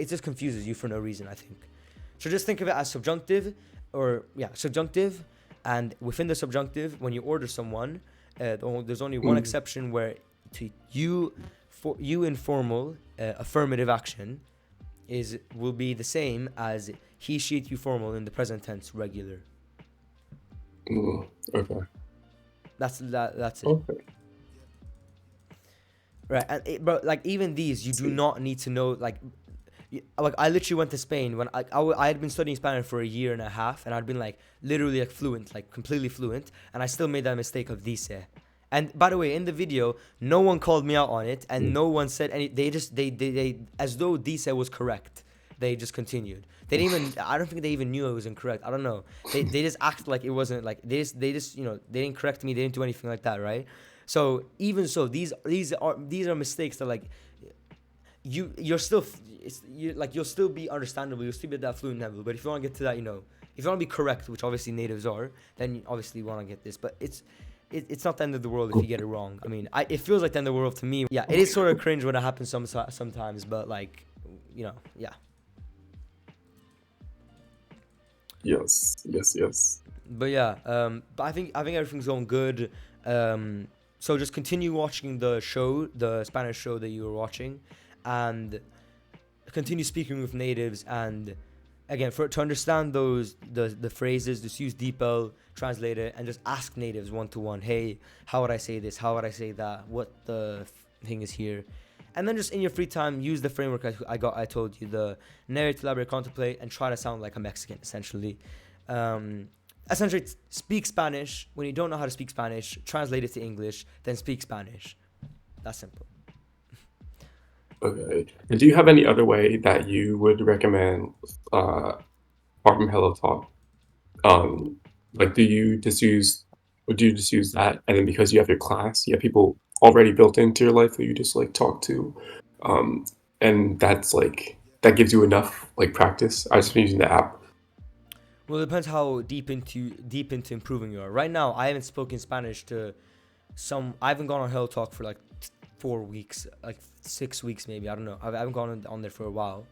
just confuses you for no reason, I think. So just think of it as subjunctive, subjunctive, and within the subjunctive, when you order someone, there's only one exception where to you informal affirmative action will be the same as he, she, it, you formal in the present tense regular. Okay. That's it. Okay. Right, and but like even these, you do not need to know. Like I literally went to Spain when I had been studying Spanish for a year and a half, and I'd been like literally like fluent, like completely fluent, and I still made that mistake of dice. And by the way, in the video, no one called me out on it, and no one said any. They as though dice was correct. they just continued. They didn't even. I don't think they even knew it was incorrect. I don't know. They just acted like it wasn't like they just they didn't correct me. They didn't do anything like that, right? So even so, these are mistakes that like you're still you like you'll still be understandable. You'll still be at that fluent level. But if you want to get to that, if you want to be correct, which obviously natives are, then you obviously want to get this. But it's not the end of the world if you get it wrong. I mean, it feels like the end of the world to me. Yeah, it is sort of cringe when it happens sometimes, but like, yeah. Yes, yes, yes. But yeah, but I think everything's going good. So just continue watching the Spanish show that you were watching, and continue speaking with natives. And again, to understand the phrases, just use DeepL, translate it, and just ask natives one to one. Hey, how would I say this? How would I say that? What the thing is here? And then just in your free time, use the framework I told you, the narrate, elaborate, contemplate, and try to sound like a Mexican, essentially. Essentially, speak Spanish. When you don't know how to speak Spanish, translate it to English, then speak Spanish. That's simple. Okay. And do you have any other way that you would recommend, apart from Hello Talk? Um, like, do you just use that, and then because you have your class, you have people already built into your life that you just like talk to, um, and that's like that gives you enough like practice. I just been using the app. Well, it depends how deep into improving you are. Right now, I haven't spoken Spanish to some. I haven't gone on Hello Talk for like 4 weeks, like 6 weeks maybe. I don't know. I haven't gone on there for a while.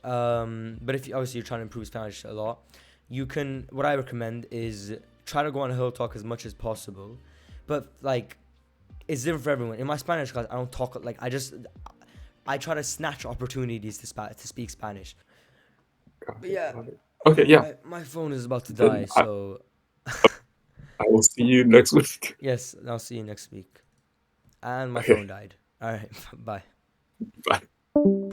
But if obviously you're trying to improve Spanish a lot, you can. What I recommend is try to go on Hello Talk as much as possible. But like, it's different for everyone. In my Spanish class, I don't talk like I try to snatch opportunities to speak Spanish. Got But it, yeah, got it. Okay, yeah. my phone is about to die, Then so I will see you next week. yes, I'll see you next week. And my phone Okay, died. All right, bye. bye.